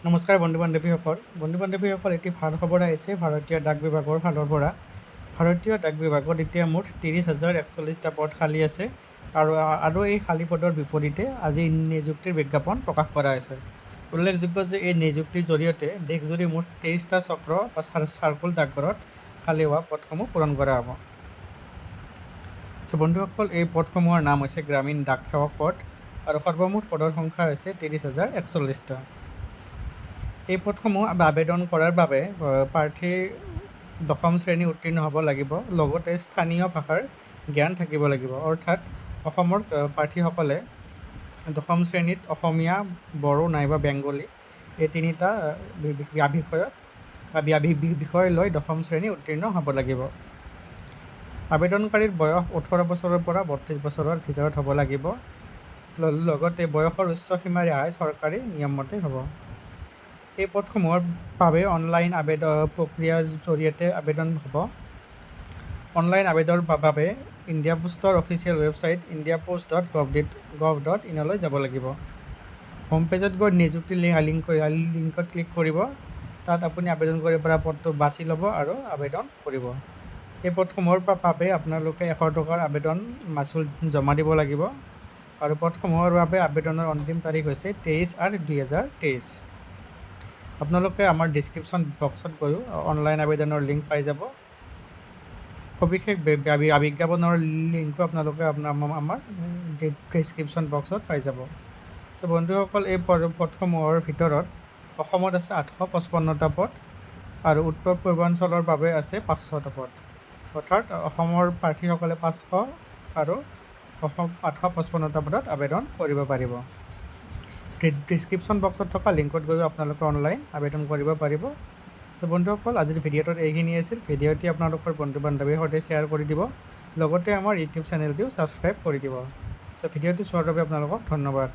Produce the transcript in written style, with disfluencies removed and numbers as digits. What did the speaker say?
নমস্কাৰ বন্ধু বান্ধৱীসকল এটি ভাল খবৰ আহিছে ভাৰতীয় ডাক বিভাগৰ ফালৰ পৰা। ভাৰতীয় ডাক বিভাগত এতিয়া মুঠ 30,041টা পদ খালী আছে আৰু এই খালী পদৰ বিপৰীতে আজি নিযুক্তিৰ বিজ্ঞাপন প্ৰকাশ কৰা হৈছে। উল্লেখযোগ্য যে এই নিযুক্তিৰ জৰিয়তে দেশজুৰি মুঠ 23টা চক্ৰ বা চাৰ্কুল ডাকঘৰত খালী হোৱা পদসমূহ পূৰণ কৰা হ'ব। বন্ধুসকল, এই পদসমূহৰ নাম হৈছে গ্ৰামীণ ডাক সেৱক পদ আৰু সৰ্বমুঠ পদৰ সংখ্যা হৈছে 30,041টা। এই পদসমূহ আবেদন কৰাৰ বাবে প্ৰাৰ্থী 10ম শ্ৰেণী উত্তীৰ্ণ হ'ব লাগিব, লগতে স্থানীয় ভাষাৰ জ্ঞান থাকিব লাগিব। অৰ্থাৎ অসমৰ প্ৰাৰ্থীসকলে 10ম শ্ৰেণীত অসমীয়া, বড়ো নাইবা বেংগলী এই তিনিটা বিষয় লৈ 10ম শ্ৰেণী উত্তীৰ্ণ হ'ব লাগিব। আবেদনকাৰীৰ বয়স 18 বছৰৰ পৰা 32 বছৰৰ ভিতৰত হ'ব লাগিব। লগতে বয়সৰ উচ্চ সীমা ৰেহাই চৰকাৰী নিয়মমতে হ'ব। এই পদসমূহৰ বাবে অনলাইন আবেদন প্ৰক্ৰিয়াৰ জৰিয়তে আবেদন হ'ব। অনলাইন আবেদনৰ বাবে ইণ্ডিয়া পোষ্টৰ অফিচিয়েল ৱেবছাইট indiapost.gov.in লৈ যাব লাগিব। হোম পেজত গৈ নিযুক্তি লিংকত ক্লিক কৰিব। তাত আপুনি আবেদন কৰিব পৰা পদটো বাছি ল'ব আৰু আবেদন কৰিব। এই পদসমূহৰ বাবে আপোনালোকে 100 টকাৰ আবেদন মাচুল জমা দিব লাগিব আৰু পদসমূহৰ বাবে আবেদনৰ অন্তিম তাৰিখ হৈছে 23/8/2023। আপোনালোকে আমাৰ ডিছক্ৰিপশ্যন বক্সত গৈও অনলাইন আবেদনৰ লিংক পাই যাব। সবিশেষ বিজ্ঞাপনৰ লিংকো আপোনালোকে আমাৰ ডিছক্ৰিপশ্যন বক্সত পাই যাব। বন্ধুসকল, এই পদসমূহৰ ভিতৰত অসমত আছে 855টা পদ আৰু উত্তৰ পূৰ্বাঞ্চলৰ বাবে আছে 500টা পদ। অৰ্থাৎ অসমৰ প্ৰাৰ্থীসকলে 500 আৰু 855টা পদত আবেদন কৰিব পাৰিব। ডিছক্ৰিপশ্যন বক্সত থকা লিংকত গৈ আপোনালোকে অনলাইন আবেদন কৰিব পাৰিব। বন্ধুসকল, আজিৰ ভিডিঅ'টোত এইখিনি আছিল। ভিডিঅ'টি আপোনালোকৰ বন্ধু বান্ধৱীৰ সৈতে শ্বেয়াৰ কৰি দিব, লগতে আমাৰ ইউটিউব চেনেলটিও ছাবস্ক্ৰাইব কৰি দিব। ভিডিঅ'টি চোৱাৰ বাবে আপোনালোকক ধন্যবাদ।